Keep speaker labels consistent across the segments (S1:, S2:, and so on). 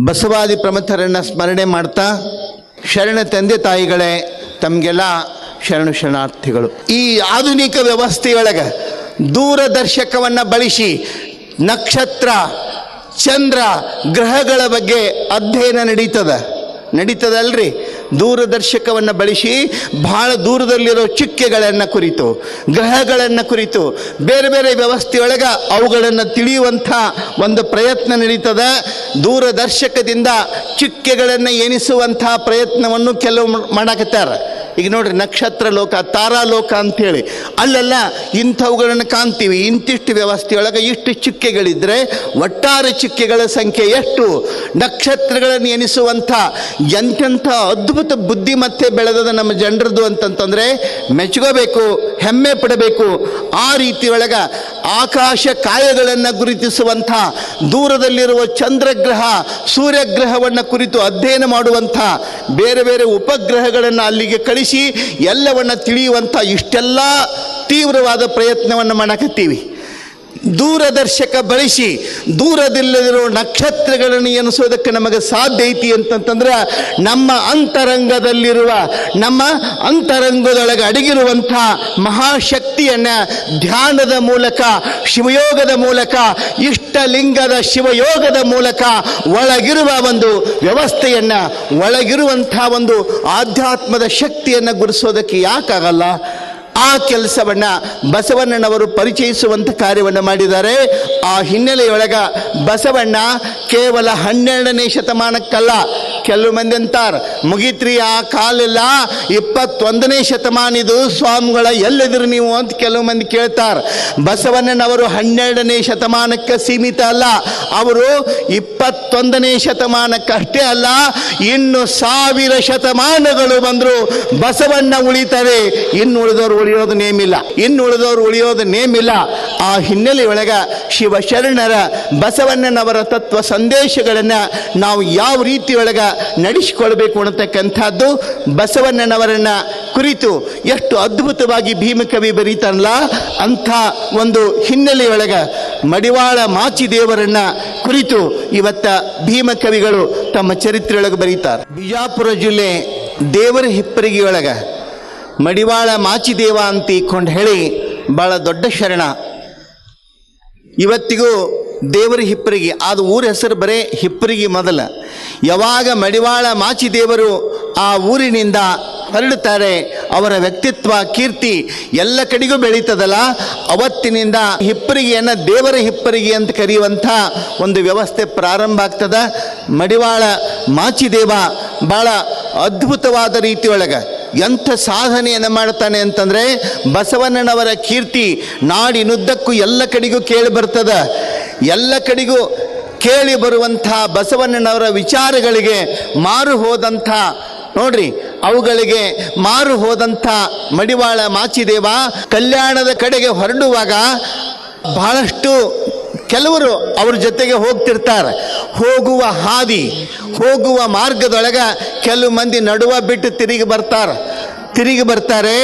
S1: ಬಸವಾದಿ ಪ್ರಮುಖರನ್ನು ಸ್ಮರಣೆ ಮಾಡ್ತಾ, ಶರಣ ತಂದೆ ತಾಯಿಗಳೇ ತಮಗೆಲ್ಲ ಶರಣು ಶರಣಾರ್ಥಿಗಳು. ಈ ಆಧುನಿಕ ವ್ಯವಸ್ಥೆಯೊಳಗೆ ದೂರದರ್ಶಕವನ್ನು ಬಳಸಿ ನಕ್ಷತ್ರ, ಚಂದ್ರ, ಗ್ರಹಗಳ ಬಗ್ಗೆ ಅಧ್ಯಯನ ನಡೀತದಲ್ರಿ. ದೂರದರ್ಶಕವನ್ನು ಬಳಸಿ ಬಹಳ ದೂರದಲ್ಲಿರೋ ಚುಕ್ಕೆಗಳನ್ನು ಕುರಿತು, ಗ್ರಹಗಳನ್ನು ಕುರಿತು, ಬೇರೆ ಬೇರೆ ವ್ಯವಸ್ಥೆಯೊಳಗೆ ಅವುಗಳನ್ನು ತಿಳಿಯುವಂಥ ಒಂದು ಪ್ರಯತ್ನ ನಡೀತದೆ. ದೂರದರ್ಶಕದಿಂದ ಚುಕ್ಕೆಗಳನ್ನು ಎಣಿಸುವಂಥ ಪ್ರಯತ್ನವನ್ನು ಕೆಲವು ಮಾಡಕತ್ತಾರೆ. ಈಗ ನೋಡ್ರಿ, ನಕ್ಷತ್ರ ಲೋಕ, ತಾರಾಲೋಕ ಅಂಥೇಳಿ ಅಲ್ಲೆಲ್ಲ ಇಂಥವುಗಳನ್ನು ಕಾಣ್ತೀವಿ. ಇಂತಿಷ್ಟು ವ್ಯವಸ್ಥೆಯೊಳಗೆ ಇಷ್ಟು ಚುಕ್ಕೆಗಳಿದ್ದರೆ ಒಟ್ಟಾರೆ ಚುಕ್ಕೆಗಳ ಸಂಖ್ಯೆ ಎಷ್ಟು? ನಕ್ಷತ್ರಗಳನ್ನು ಎನಿಸುವಂಥ ಎಂತೆಂಥ ಅದ್ಭುತ ಬುದ್ಧಿಮತ್ತೆ ಬೆಳೆದದ ನಮ್ಮ ಜನರದು ಅಂತಂತಂದರೆ ಮೆಚ್ಚುಕೋಬೇಕು, ಹೆಮ್ಮೆ ಪಡಬೇಕು. ಆ ರೀತಿಯೊಳಗೆ ಆಕಾಶ ಕಾಯಗಳನ್ನು ಗುರುತಿಸುವಂಥ, ದೂರದಲ್ಲಿರುವ ಚಂದ್ರಗ್ರಹ, ಸೂರ್ಯಗ್ರಹವನ್ನು ಕುರಿತು ಅಧ್ಯಯನ ಮಾಡುವಂಥ, ಬೇರೆ ಬೇರೆ ಉಪಗ್ರಹಗಳನ್ನು ಅಲ್ಲಿಗೆ ಕಳಿಸಿ ಎಲ್ಲವನ್ನ ತಿಳಿಯುವಂಥ ಇಷ್ಟೆಲ್ಲ ತೀವ್ರವಾದ ಪ್ರಯತ್ನವನ್ನು ಮಾಡಕತ್ತೀವಿ. ದೂರದರ್ಶಕ ಬಳಸಿ ದೂರದಲ್ಲಿರೋ ನಕ್ಷತ್ರಗಳನ್ನು ಎನಿಸೋದಕ್ಕೆ ನಮಗೆ ಸಾಧ್ಯ ಐತಿ ಅಂತಂತಂದ್ರೆ ನಮ್ಮ ಅಂತರಂಗದೊಳಗೆ ಅಡಗಿರುವಂಥ ಮಹಾಶಕ್ತಿಯನ್ನು ಧ್ಯಾನದ ಮೂಲಕ, ಶಿವಯೋಗದ ಮೂಲಕ, ಇಷ್ಟಲಿಂಗದ ಶಿವಯೋಗದ ಮೂಲಕ ಒಳಗಿರುವ ಒಂದು ವ್ಯವಸ್ಥೆಯನ್ನು, ಒಳಗಿರುವಂಥ ಒಂದು ಆಧ್ಯಾತ್ಮದ ಶಕ್ತಿಯನ್ನು ಗುರುಸೋದಕ್ಕೆ ಯಾಕಾಗಲ್ಲ? ಆ ಕೆಲಸವನ್ನು ಬಸವಣ್ಣನವರು ಪರಿಚಯಿಸುವಂಥ ಕಾರ್ಯವನ್ನು ಮಾಡಿದ್ದಾರೆ. ಆ ಹಿನ್ನೆಲೆಯೊಳಗ ಬಸವಣ್ಣ ಕೇವಲ 12ನೇ ಶತಮಾನಕ್ಕಲ್ಲ, ಕೆಲವು ಮಂದಿ ಅಂತಾರೆ ಮುಗಿತ್ರಿ ಆ ಕಾಲೆಲ್ಲ 21ನೇ ಶತಮಾನಿದು ಸ್ವಾಮಿಗಳ ಎಲ್ಲಿದ್ರು ನೀವು ಅಂತ ಕೆಲವು ಮಂದಿ ಕೇಳ್ತಾರೆ. ಬಸವಣ್ಣನವರು 12ನೇ ಶತಮಾನಕ್ಕೆ ಸೀಮಿತ ಅಲ್ಲ, ಅವರು 21ನೇ ಶತಮಾನಕ್ಕಷ್ಟೇ ಅಲ್ಲ, ಇನ್ನು 1000 ಶತಮಾನಗಳು ಬಂದರೂ ಬಸವಣ್ಣ ಉಳಿತಾರೆ. ಇನ್ನುಳಿದವರು ಉಳಿಯೋದು ನೇಮಿಲ್ಲ. ಆ ಹಿನ್ನೆಲೆಯೊಳಗ ಶಿವಶರಣರ, ಬಸವಣ್ಣನವರ ತತ್ವ ಸಂದೇಶಗಳನ್ನು ನಾವು ಯಾವ ರೀತಿಯೊಳಗ ನಡೆಸಿಕೊಳ್ಬೇಕು ಅನ್ನತಕ್ಕಂಥದ್ದು ಬಸವಣ್ಣನವರನ್ನ ಕುರಿತು ಎಷ್ಟು ಅದ್ಭುತವಾಗಿ ಭೀಮಕವಿ ಬರೀತಾನಲ್ಲ, ಅಂಥ ಒಂದು ಹಿನ್ನೆಲೆಯೊಳಗ ಮಡಿವಾಳ ಮಾಚಿದೇವರನ್ನ ಕುರಿತು ಇವತ್ತ ಭೀಮಕವಿಗಳು ತಮ್ಮ ಚರಿತ್ರೆಯೊಳಗೆ ಬರೀತಾರೆ. ಬಿಜಾಪುರ ಜಿಲ್ಲೆ ದೇವರ ಹಿಪ್ಪರಿಗೆಯೊಳಗ ಮಡಿವಾಳ ಮಾಚಿದೇವ ಅಂತ ಇಕ್ಕೊಂಡು ಹೇಳಿ ಭಾಳ ದೊಡ್ಡ ಶರಣ. ಇವತ್ತಿಗೂ ದೇವರ ಹಿಪ್ಪರಿಗಿ, ಅದು ಊರ ಹೆಸರು ಬರೇ ಹಿಪ್ಪರಿಗಿ ಮೊದಲ. ಯಾವಾಗ ಮಡಿವಾಳ ಮಾಚಿದೇವರು ಆ ಊರಿನಿಂದ ಹೊರಡುತ್ತಾರೆ, ಅವರ ವ್ಯಕ್ತಿತ್ವ, ಕೀರ್ತಿ ಎಲ್ಲ ಕಡೆಗೂ ಬೆಳೀತದಲ್ಲ, ಅವತ್ತಿನಿಂದ ಹಿಪ್ಪರಿಗೆಯನ್ನು ದೇವರ ಹಿಪ್ಪರಿಗಿ ಅಂತ ಕರೆಯುವಂಥ ಒಂದು ವ್ಯವಸ್ಥೆ ಪ್ರಾರಂಭ ಆಗ್ತದೆ. ಮಡಿವಾಳ ಮಾಚಿದೇವ ಭಾಳ ಅದ್ಭುತವಾದ ರೀತಿಯೊಳಗೆ ಎಂಥ ಸಾಧನೆಯನ್ನು ಮಾಡ್ತಾನೆ ಅಂತಂದರೆ, ಬಸವಣ್ಣನವರ ಕೀರ್ತಿ ನಾಡಿನುದ್ದಕ್ಕೂ ಎಲ್ಲ ಕಡೆಗೂ ಕೇಳಿ ಬರ್ತದೆ. ಎಲ್ಲ ಕಡೆಗೂ ಕೇಳಿ ಬರುವಂಥ ಬಸವಣ್ಣನವರ ವಿಚಾರಗಳಿಗೆ ಮಾರು ಹೋದಂಥ, ನೋಡ್ರಿ, ಅವುಗಳಿಗೆ ಮಾರು ಹೋದಂಥ ಮಡಿವಾಳ ಮಾಚಿದೇವ ಕಲ್ಯಾಣದ ಕಡೆಗೆ ಹೊರಡುವಾಗ ಬಹಳಷ್ಟು ಕೆಲವರು ಅವ್ರ ಜೊತೆಗೆ ಹೋಗ್ತಿರ್ತಾರೆ. ಹೋಗುವ ಮಾರ್ಗದೊಳಗೆ ಕೆಲವು ಮಂದಿ ನಡುವ ಬಿಟ್ಟು ತಿರುಗಿ ಬರ್ತಾರೆ.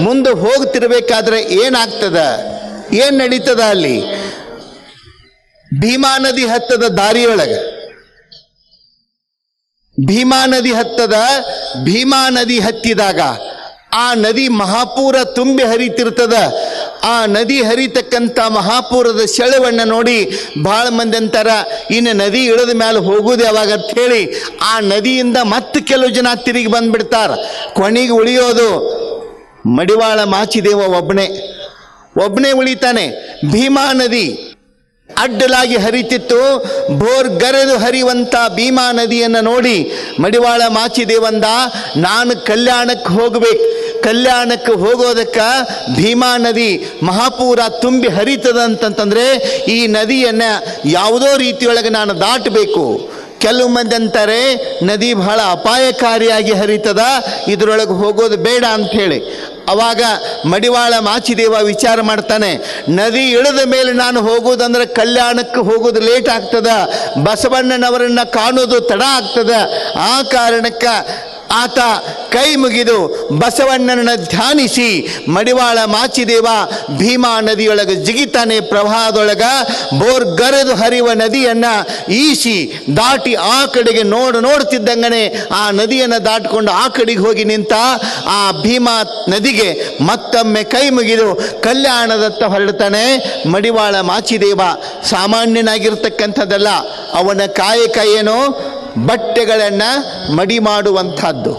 S1: ಮುಂದೆ ಹೋಗ್ತಿರ್ಬೇಕಾದ್ರೆ ಏನಾಗ್ತದ, ಏನು ನಡೀತದ ಅಲ್ಲಿ? ಭೀಮಾ ನದಿ ಹತ್ತದ ದಾರಿಯೊಳಗೆ, ಭೀಮಾ ನದಿ ಹತ್ತಿದಾಗ ಆ ನದಿ ಮಹಾಪೂರ ತುಂಬಿ ಹರಿತಿರ್ತದ. ಆ ನದಿ ಹರಿತಕ್ಕಂಥ ಮಹಾಪೂರದ ಸೆಳವನ್ನ ನೋಡಿ ಭಾಳ ಮಂದಿ ಅಂತಾರ, ಇನ್ನು ನದಿ ಇಳಿದ ಮೇಲೆ ಹೋಗುವುದು ಯಾವಾಗ ಅಂತ ಹೇಳಿ ಆ ನದಿಯಿಂದ ಮತ್ತೆ ಕೆಲವು ಜನ ತಿರುಗಿ ಬಂದ್ಬಿಡ್ತಾರ. ಕೊನೆಗೆ ಉಳಿಯೋದು ಮಡಿವಾಳ ಮಾಚಿದೇವ ಒಬ್ಬನೇ ಉಳಿತಾನೆ. ಭೀಮಾ ನದಿ ಅಡ್ಡಲಾಗಿ ಹರಿತಿತ್ತು. ಬೋರ್ಗರೆದು ಹರಿಯುವಂಥ ಭೀಮಾ ನದಿಯನ್ನು ನೋಡಿ ಮಡಿವಾಳ ಮಾಚಿದೇವಂದ, ನಾನು ಕಲ್ಯಾಣಕ್ಕೆ ಹೋಗಬೇಕು. ಕಲ್ಯಾಣಕ್ಕೆ ಹೋಗೋದಕ್ಕೆ ಭೀಮಾ ನದಿ ಮಹಾಪೂರ ತುಂಬಿ ಹರಿತದಂತಂತಂದರೆ ಈ ನದಿಯನ್ನು ಯಾವುದೋ ರೀತಿಯೊಳಗೆ ನಾನು ದಾಟಬೇಕು. ಕೆಲವು ಮಂದಿ ಅಂತಾರೆ ನದಿ ಬಹಳ ಅಪಾಯಕಾರಿಯಾಗಿ ಹರಿತದ, ಇದರೊಳಗೆ ಹೋಗೋದು ಬೇಡ ಅಂಥೇಳಿ. ಅವಾಗ ಮಡಿವಾಳ ಮಾಚಿದೇವ ವಿಚಾರ ಮಾಡ್ತಾನೆ, ನದಿ ಇಳಿದ ಮೇಲೆ ನಾನು ಹೋಗೋದಂದ್ರೆ ಕಲ್ಯಾಣಕ್ಕೆ ಹೋಗೋದು ಲೇಟ್ ಆಗ್ತದ, ಬಸವಣ್ಣನವರನ್ನು ಕಾಣೋದು ತಡ ಆಗ್ತದ. ಆ ಕಾರಣಕ್ಕೆ ಆತ ಕೈ ಮುಗಿದು ಬಸವಣ್ಣನ ಧ್ಯಾನಿಸಿ ಮಡಿವಾಳ ಮಾಚಿದೇವ ಭೀಮಾ ನದಿಯೊಳಗೆ ಜಿಗಿತಾನೆ. ಪ್ರವಾಹದೊಳಗ ಬೋರ್ಗರೆದು ಹರಿಯುವ ನದಿಯನ್ನ ಈಸಿ ದಾಟಿ ಆ ಕಡೆಗೆ ನೋಡ್ತಿದ್ದಂಗನೆ ಆ ನದಿಯನ್ನು ದಾಟಿಕೊಂಡು ಆ ಕಡೆಗೆ ಹೋಗಿ ನಿಂತ. ಆ ಭೀಮಾ ನದಿಗೆ ಮತ್ತೊಮ್ಮೆ ಕೈ ಮುಗಿದು ಕಲ್ಯಾಣದತ್ತ ಹೊರಡ್ತಾನೆ. ಮಡಿವಾಳ ಮಾಚಿದೇವ ಸಾಮಾನ್ಯನಾಗಿರ್ತಕ್ಕಂಥದ್ದಲ್ಲ. ಅವನ ಕಾಯಕ ಏನು? ಬಟ್ಟೆಗಳನ್ನು ಮಡಿ ಮಾಡುವಂಥದ್ದು,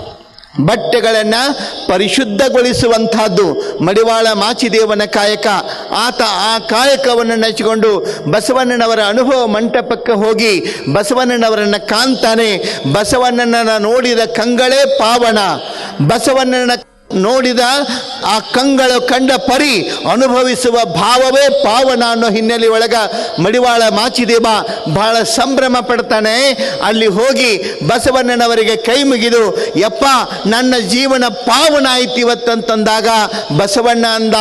S1: ಬಟ್ಟೆಗಳನ್ನು ಪರಿಶುದ್ಧಗೊಳಿಸುವಂಥದ್ದು ಮಡಿವಾಳ ಮಾಚಿದೇವನ ಕಾಯಕ. ಆತ ಆ ಕಾಯಕವನ್ನು ನೆಚ್ಚಿಕೊಂಡು ಬಸವಣ್ಣನವರ ಅನುಭವ ಮಂಟಪಕ್ಕೆ ಹೋಗಿ ಬಸವಣ್ಣನವರನ್ನು ಕಾಣ್ತಾನೆ. ಬಸವಣ್ಣನನ್ನು ನೋಡಿದ ಕಂಗಳೇ ಪಾವನ, ಬಸವಣ್ಣನ ನೋಡಿದ ಆ ಕಂಗಳು ಕಂಡ ಪರಿ ಅನುಭವಿಸುವ ಭಾವವೇ ಪಾವನ ಅನ್ನೋ ಹಿನ್ನೆಲೆ ಒಳಗ ಮಡಿವಾಳ ಮಾಚಿದೇವ ಬಹಳ ಸಂಭ್ರಮ ಪಡ್ತಾನೆ. ಅಲ್ಲಿ ಹೋಗಿ ಬಸವಣ್ಣನವರಿಗೆ ಕೈ ಮುಗಿದು, ಯಪ್ಪ ನನ್ನ ಜೀವನ ಪಾವನ ಆಯ್ತು ಇವತ್ತಂತಂದಾಗ ಬಸವಣ್ಣ ಅಂದ,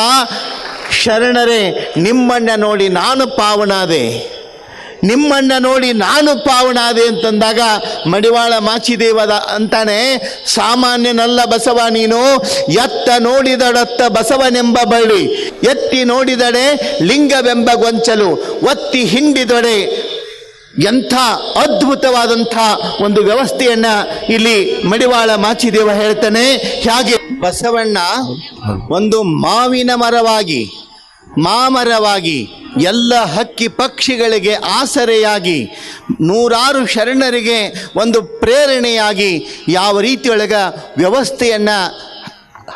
S1: ಶರಣರೇ ನಿಮ್ಮಣ್ಣ ನೋಡಿ ನಾನು ಪಾವನಾದೆ, ನಿಮ್ಮಣ್ಣ ನೋಡಿ ನಾನು ಪಾವನಾದೆ ಅಂತಂದಾಗ ಮಡಿವಾಳ ಮಾಚಿದೇವದ ಅಂತಾನೆ, ಸಾಮಾನ್ಯನಲ್ಲ ಬಸವ ನೀನು, ಎತ್ತ ನೋಡಿದಡತ್ತ ಬಸವನೆಂಬ ಬಳ್ಳಿ, ಎತ್ತಿ ನೋಡಿದಡೆ ಲಿಂಗವೆಂಬ ಗೊಂಚಲು, ಒತ್ತಿ ಹಿಂಡಿದೊಡೆ. ಎಂಥ ಅದ್ಭುತವಾದಂಥ ಒಂದು ವ್ಯವಸ್ಥೆಯನ್ನ ಇಲ್ಲಿ ಮಡಿವಾಳ ಮಾಚಿದೇವ ಹೇಳ್ತಾನೆ. ಹಾಗೆ ಬಸವಣ್ಣ ಒಂದು ಮಾವಿನ ಮರವಾಗಿ, ಮಾಮರವಾಗಿ, ಎಲ್ಲ ಹಕ್ಕಿ ಪಕ್ಷಿಗಳಿಗೆ ಆಸರೆಯಾಗಿ, ನೂರಾರು ಶರಣರಿಗೆ ಒಂದು ಪ್ರೇರಣೆಯಾಗಿ ಯಾವ ರೀತಿಯೊಳಗ ವ್ಯವಸ್ಥೆಯನ್ನು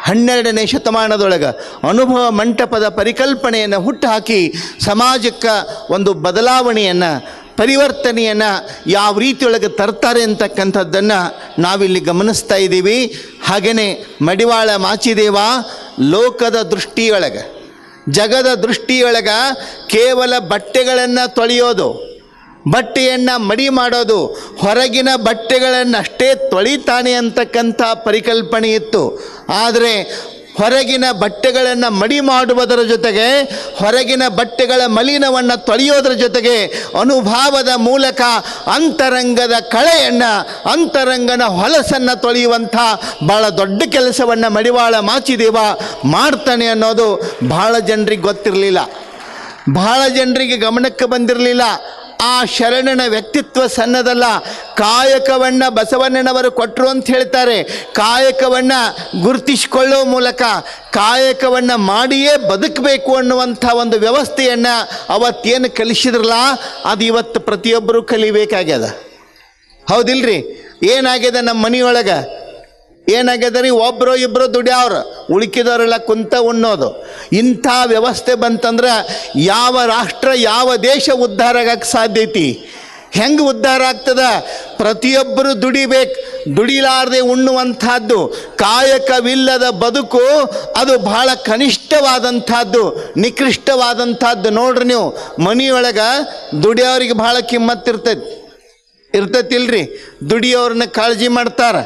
S1: 12ನೇ ಶತಮಾನದೊಳಗೆ ಅನುಭವ ಮಂಟಪದ ಪರಿಕಲ್ಪನೆಯನ್ನು ಹುಟ್ಟುಹಾಕಿ ಸಮಾಜಕ್ಕೆ ಒಂದು ಬದಲಾವಣೆಯನ್ನು, ಪರಿವರ್ತನೆಯನ್ನು ಯಾವ ರೀತಿಯೊಳಗೆ ತರ್ತಾರೆ ಅಂತಕ್ಕಂಥದ್ದನ್ನು ನಾವಿಲ್ಲಿ ಗಮನಿಸ್ತಾ ಇದ್ದೀವಿ. ಹಾಗೆಯೇ ಮಡಿವಾಳ ಮಾಚಿದೇವ ಲೋಕದ ದೃಷ್ಟಿಯೊಳಗೆ, ಜಗದ ದೃಷ್ಟಿಯೊಳಗ ಕೇವಲ ಬಟ್ಟೆಗಳನ್ನು ತೊಳೆಯೋದು, ಬಟ್ಟೆಯನ್ನು ಮಡಿ ಮಾಡೋದು, ಹೊರಗಿನ ಬಟ್ಟೆಗಳನ್ನಷ್ಟೇ ತೊಳಿತಾನೆ ಅಂತಕ್ಕಂಥ ಪರಿಕಲ್ಪನೆ ಇತ್ತು. ಆದರೆ ಹೊರಗಿನ ಬಟ್ಟೆಗಳನ್ನು ಮಡಿ ಮಾಡುವುದರ ಜೊತೆಗೆ, ಹೊರಗಿನ ಬಟ್ಟೆಗಳ ಮಲಿನವನ್ನು ತೊಳೆಯೋದ್ರ ಜೊತೆಗೆ ಅನುಭಾವದ ಮೂಲಕ ಅಂತರಂಗದ ಕಳೆಯನ್ನು, ಅಂತರಂಗನ ಹೊಲಸನ್ನು ತೊಳೆಯುವಂಥ ಭಾಳ ದೊಡ್ಡ ಕೆಲಸವನ್ನು ಮಡಿವಾಳ ಮಾಚಿದೇವ ಮಾಡ್ತಾನೆ ಅನ್ನೋದು ಭಾಳ ಜನರಿಗೆ ಗೊತ್ತಿರಲಿಲ್ಲ, ಭಾಳ ಜನರಿಗೆ ಗಮನಕ್ಕೆ ಬಂದಿರಲಿಲ್ಲ. ಆ ಶರಣನ ವ್ಯಕ್ತಿತ್ವ ಸಣ್ಣದಲ್ಲ, ಕಾಯಕವನ್ನು ಬಸವಣ್ಣನವರು ಕೊಟ್ಟರು ಅಂತ ಹೇಳ್ತಾರೆ. ಕಾಯಕವನ್ನು ಗುರುತಿಸಿಕೊಳ್ಳೋ ಮೂಲಕ ಕಾಯಕವನ್ನು ಮಾಡಿಯೇ ಬದುಕಬೇಕು ಅನ್ನುವಂಥ ಒಂದು ವ್ಯವಸ್ಥೆಯನ್ನು ಅವತ್ತೇನು ಕಲಿಸಿದ್ರಲ್ಲ, ಅದು ಇವತ್ತು ಪ್ರತಿಯೊಬ್ಬರೂ ಕಲಿಬೇಕಾಗ್ಯದ. ಹೌದಿಲ್ರಿ? ಏನಾಗ್ಯದ ನಮ್ಮ ಮನೆಯೊಳಗೆ? ಏನಾಗ್ಯದ ರೀ? ಒಬ್ಬರು ಇಬ್ಬರು ದುಡಿಯವ್ರು, ಉಳುಕಿದವರೆಲ್ಲ ಕುಂತ ಉಣ್ಣೋದು. ಇಂಥ ವ್ಯವಸ್ಥೆ ಬಂತಂದ್ರೆ ಯಾವ ರಾಷ್ಟ್ರ, ಯಾವ ದೇಶ ಉದ್ಧಾರ ಆಗಕ್ಕೆ ಸಾಧ್ಯ ಐತಿ? ಹೆಂಗೆ ಉದ್ಧಾರ ಆಗ್ತದ? ಪ್ರತಿಯೊಬ್ಬರು ದುಡಿಬೇಕು. ದುಡಿಲಾರದೆ ಉಣ್ಣುವಂಥದ್ದು, ಕಾಯಕವಿಲ್ಲದ ಬದುಕು ಅದು ಬಹಳ ಕನಿಷ್ಠವಾದಂಥದ್ದು, ನಿಕೃಷ್ಟವಾದಂಥದ್ದು. ನೋಡ್ರಿ ನೀವು ಮನೆಯೊಳಗೆ ದುಡಿಯೋರಿಗೆ ಭಾಳ ಇರ್ತೈತಿಲ್ರಿ? ದುಡಿಯೋರನ್ನ ಕಾಳಜಿ ಮಾಡ್ತಾರೆ.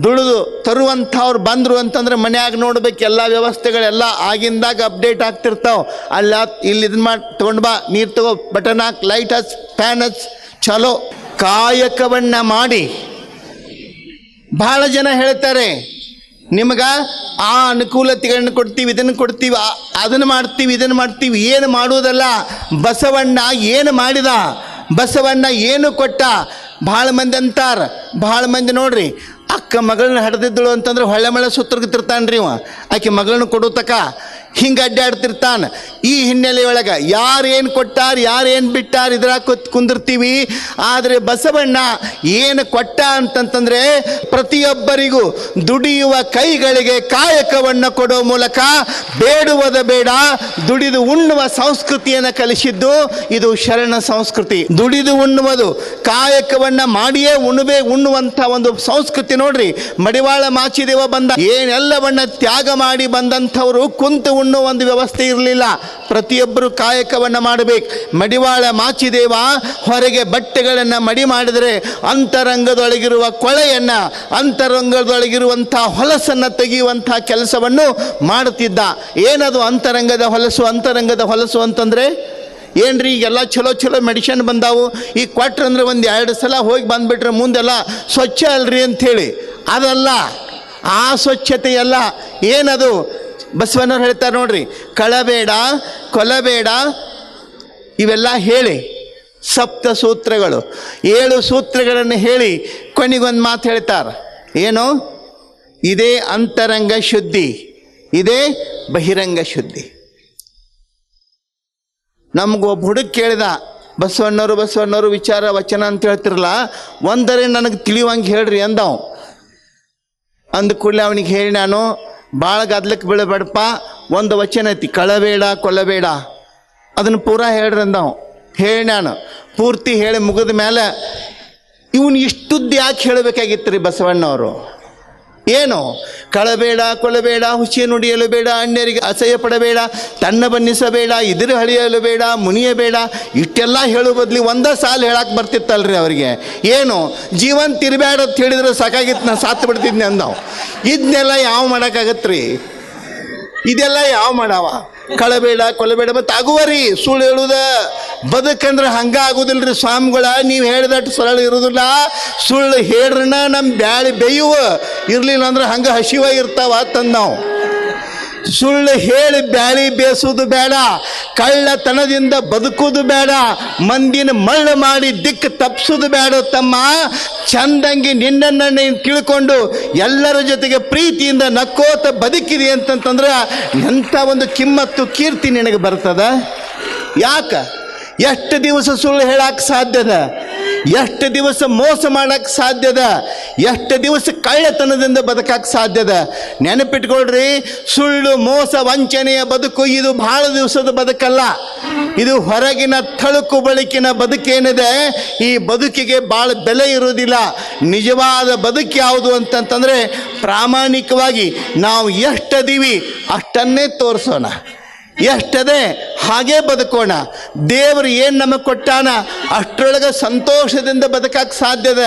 S1: ದುಡಿದು ತರುವಂಥವ್ರು ಬಂದರು ಅಂತಂದ್ರೆ ಮನ್ಯಾಗ ನೋಡ್ಬೇಕು, ಎಲ್ಲ ವ್ಯವಸ್ಥೆಗಳೆಲ್ಲ ಆಗಿಂದಾಗ ಅಪ್ಡೇಟ್ ಆಗ್ತಿರ್ತಾವೆ. ಅಲ್ಲ ಇಲ್ಲಿ ಇದನ್ನ ಮಾಡಿ ತೊಗೊಂಡು ಬಾ, ನೀರು ತಗೋ, ಬಟನ್ ಹಾಕಿ, ಲೈಟ್ ಹಚ್, ಫ್ಯಾನ್ ಹಚ್, ಚಲೋ. ಕಾಯಕವನ್ನು ಮಾಡಿ ಭಾಳ ಜನ ಹೇಳ್ತಾರೆ, ನಿಮ್ಗೆ ಆ ಅನುಕೂಲತೆಗಳನ್ನ ಕೊಡ್ತೀವಿ, ಇದನ್ನು ಕೊಡ್ತೀವಿ, ಅದನ್ನು ಮಾಡ್ತೀವಿ, ಇದನ್ನು ಮಾಡ್ತೀವಿ. ಏನು ಮಾಡುವುದಲ್ಲ. ಬಸವಣ್ಣ ಏನು ಮಾಡಿದ? ಬಸವಣ್ಣ ಏನು ಕೊಟ್ಟ? ಭಾಳ ಮಂದಿ ಅಂತಾರೆ. ಭಾಳ ಮಂದಿ ನೋಡ್ರಿ, ಅಕ್ಕ ಮಗಳನ್ನ ಹಡ್ದಿದ್ದಳು ಅಂತಂದ್ರೆ ಹೊಳ್ಳೆ ಮಳೆ ಸುತ್ತರ್ಗಿರ್ತಾನೆ ರೀ ಅವ, ಆಕೆ ಮಗಳನ್ನ ಕೊಡೋತಕ ಹಿಂಗೆ ಅಡ್ಡಾಡ್ತಿರ್ತಾನೆ. ಈ ಹಿನ್ನೆಲೆಯೊಳಗೆ ಯಾರೇನು ಕೊಟ್ಟಾರ, ಯಾರೇನು ಬಿಟ್ಟಾರ ಇದ್ರಾಗ ಕುಂದಿರ್ತೀವಿ. ಆದರೆ ಬಸವಣ್ಣ ಏನು ಕೊಟ್ಟ ಅಂತಂತಂದರೆ ಪ್ರತಿಯೊಬ್ಬರಿಗೂ ದುಡಿಯುವ ಕೈಗಳಿಗೆ ಕಾಯಕವನ್ನು ಕೊಡೋ ಮೂಲಕ ಬೇಡುವುದ ಬೇಡ, ದುಡಿದು ಉಣ್ಣುವ ಸಂಸ್ಕೃತಿಯನ್ನು ಕಲಿಸಿದ್ದು ಇದು ಶರಣ ಸಂಸ್ಕೃತಿ. ದುಡಿದು ಉಣ್ಣುವುದು, ಕಾಯಕವನ್ನು ಮಾಡಿಯೇ ಉಣ್ಣುವಂಥ ಒಂದು ಸಂಸ್ಕೃತಿ. ನೋಡ್ರಿ, ಮಡಿವಾಳ ಮಾಚಿದೇವ ಬಂದ ಏನೆಲ್ಲವನ್ನ ತ್ಯಾಗ ಮಾಡಿ ಬಂದಂಥವರು ಕುಂತು ಉಣ್ಣೋ ಒಂದು ವ್ಯವಸ್ಥೆ ಇರಲಿಲ್ಲ. ಪ್ರತಿಯೊಬ್ಬರು ಕಾಯಕವನ್ನು ಮಾಡಬೇಕು. ಮಡಿವಾಳ ಮಾಚಿದೇವ ಹೊರಗೆ ಬಟ್ಟೆಗಳನ್ನು ಮಡಿ ಮಾಡಿದರೆ ಅಂತರಂಗದೊಳಗಿರುವ ಕೊಳೆಯನ್ನು, ಅಂತರಂಗದೊಳಗಿರುವಂಥ ಹೊಲಸನ್ನು ತೆಗೆಯುವಂಥ ಕೆಲಸವನ್ನು ಮಾಡುತ್ತಿದ್ದ. ಏನದು ಅಂತರಂಗದ ಹೊಲಸು? ಅಂತರಂಗದ ಹೊಲಸು ಅಂತಂದರೆ ಏನ್ರಿ? ಈಗೆಲ್ಲ ಚಲೋ ಚಲೋ ಮೆಡಿಷನ್ ಬಂದಾವು, ಈಗ ಕೊಟ್ರಂದ್ರೆ 1-2 ಸಲ ಹೋಗಿ ಬಂದುಬಿಟ್ರೆ ಮುಂದೆಲ್ಲ ಸ್ವಚ್ಛ ಅಲ್ರಿ ಅಂಥೇಳಿ ಅದಲ್ಲ, ಆ ಸ್ವಚ್ಛತೆಯಲ್ಲ. ಏನದು? ಬಸವಣ್ಣವ್ರು ಹೇಳ್ತಾರೆ ನೋಡ್ರಿ, ಕಳಬೇಡ, ಕೊಲಬೇಡ, ಇವೆಲ್ಲ ಹೇಳಿ ಸಪ್ತ ಸೂತ್ರಗಳು, 7 ಸೂತ್ರಗಳನ್ನು ಹೇಳಿ ಕೊನೆಗೊಂದು ಮಾತು ಹೇಳ್ತಾರೆ. ಏನು? ಇದೇ ಅಂತರಂಗ ಶುದ್ಧಿ, ಇದೇ ಬಹಿರಂಗ ಶುದ್ಧಿ. ನಮಗೊಬ್ಬ ಹುಡುಗ ಕೇಳಿದ, ಬಸವಣ್ಣವರು ವಿಚಾರ ವಚನ ಅಂತ ಹೇಳ್ತಿರಲ್ಲ, ಒಂದರೆ ನನಗೆ ತಿಳಿಯುವಂಗೆ ಹೇಳ್ರಿ ಅಂದವು. ಅಂದ ಕೂಡಲೇ ಅವನಿಗೆ ಹೇಳಿ ನಾನು, ಭಾಳ ಗದ್ಲಕ್ಕೆ ಬೀಳಬೇಡಪ್ಪ, ಒಂದು ವಚನ ಐತಿ, ಕಳಬೇಡ ಕೊಲಬೇಡ, ಅದನ್ನು ಪೂರಾ ಹೇಳ್ರಿ ಅಂದವು. ಹೇಳಿ ನಾನು ಪೂರ್ತಿ ಹೇಳಿ ಮುಗಿದ ಮೇಲೆ, ಇವನು ಇಷ್ಟುದ್ದು ಯಾಕೆ ಹೇಳಬೇಕಾಗಿತ್ತು ರೀ ಬಸವಣ್ಣವರು? ಏನು? ಕಳಬೇಡ ಕೊಲಬೇಡ, ಹುಸಿ ನುಡಿಯಲು ಬೇಡ, ಅನ್ಯರಿಗೆ ಅಸಹ್ಯ ಪಡಬೇಡ, ತನ್ನ ಬನ್ನಿಸಬೇಡ, ಇದ್ರ ಹಳಿಯಲು ಬೇಡ, ಮುನಿಯಬೇಡ, ಇಷ್ಟೆಲ್ಲ ಹೇಳೋ ಬದಲಿ ಒಂದೇ ಸಾಲು ಹೇಳಕ್ಕೆ ಬರ್ತಿತ್ತಲ್ರಿ ಅವರಿಗೆ. ಏನು? ಜೀವಂತ ಇರಬೇಡ ಅಂತ ಹೇಳಿದ್ರೆ ಸಾಕಾಗಿತ್ತು, ನಾನು ಸಾತ್ತು ಬಿಡ್ತಿದ್ನಿ ಅಂದವು. ಇದನ್ನೆಲ್ಲ ಯಾವ ಮಾಡೋಕ್ಕಾಗತ್ರಿ? ಇದೆಲ್ಲ ಯಾವ ಮಾಡವ? ಕಳಬೇಡ ಕೊಲಬೇಡ ಮತ್ತು ಆಗುವರಿ ಸುಳ್ಳು ಹೇಳುದ. ಬದುಕಂದ್ರೆ ಹಂಗೆ ಆಗೋದಿಲ್ರಿ ಸ್ವಾಮಿಗಳ, ನೀವು ಹೇಳಿದಟ್ಟು ಸರಳ ಇರೋದಿಲ್ಲ. ಸುಳ್ಳು ಹೇಳ್ರನ ನಮ್ಮ ಬ್ಯಾಳಿ ಬೇಯುವ, ಇರಲಿಲ್ಲ ಅಂದ್ರೆ ಹಂಗೆ ಹಸಿವ ಇರ್ತಾವ ತಂದು ನಾವು. ಸುಳ್ಳು ಹೇಳಿ ಬ್ಯಾಳಿ ಬೇಯಿಸೋದು ಬೇಡ, ಕಳ್ಳತನದಿಂದ ಬದುಕೋದು ಬೇಡ, ಮಂದಿನ ಮಳ್ಳು ಮಾಡಿ ದಿಕ್ಕು ತಪ್ಪಿಸೋದು ಬೇಡ ತಮ್ಮ. ಚಂದಂಗಿ ನಿನ್ನನ್ನು ನೀನು ತಿಳ್ಕೊಂಡು ಎಲ್ಲರ ಜೊತೆಗೆ ಪ್ರೀತಿಯಿಂದ ನಕ್ಕೋತ ಬದುಕಿದೆ ಅಂತಂತಂದ್ರೆ ಎಂಥ ಒಂದು ಕಿಮ್ಮತ್ತು ಕೀರ್ತಿ ನಿನಗೆ ಬರ್ತದ? ಯಾಕೆ? ಎಷ್ಟು ದಿವಸ ಸುಳ್ಳು ಹೇಳಕ್ಕೆ ಸಾಧ್ಯದ? ಎಷ್ಟು ದಿವಸ ಮೋಸ ಮಾಡಕ್ಕೆ ಸಾಧ್ಯದ? ಎಷ್ಟು ದಿವಸ ಕಳ್ಳತನದಿಂದ ಬದುಕಕ್ಕೆ ಸಾಧ್ಯದ? ನೆನಪಿಟ್ಕೊಳ್ರಿ, ಸುಳ್ಳು ಮೋಸ ವಂಚನೆಯ ಬದುಕು ಇದು ಭಾಳ ದಿವಸದ ಬದುಕಲ್ಲ. ಇದು ಹೊರಗಿನ ಥಳುಕು ಬಳಿಕಿನ ಬದುಕೇನಿದೆ, ಈ ಬದುಕಿಗೆ ಭಾಳ ಬೆಲೆ ಇರೋದಿಲ್ಲ. ನಿಜವಾದ ಬದುಕು ಯಾವುದು ಅಂತಂತಂದರೆ, ಪ್ರಾಮಾಣಿಕವಾಗಿ ನಾವು ಎಷ್ಟದೀವಿ ಅಷ್ಟನ್ನೇ ತೋರಿಸೋಣ, ಎಷ್ಟದೆ ಹಾಗೇ ಬದುಕೋಣ. ದೇವರು ಏನು ನಮಗೆ ಕೊಟ್ಟಾನ ಅಷ್ಟರೊಳಗೆ ಸಂತೋಷದಿಂದ ಬದುಕಕ್ಕೆ ಸಾಧ್ಯದ.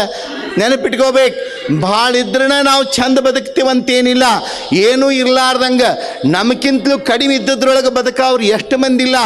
S1: ನೆನಪಿಟ್ಕೋಬೇಕು, ಭಾಳ ಇದ್ರೇ ನಾವು ಚಂದ ಬದುಕ್ತೀವಂತೇನಿಲ್ಲ. ಏನೂ ಇರಲಾರ್ದಂಗೆ ನಮಗಿಂತಲೂ ಕಡಿಮೆ ಇದ್ದದ್ರೊಳಗೆ ಬದುಕವ್ರು ಎಷ್ಟು ಮಂದಿ ಇಲ್ಲ.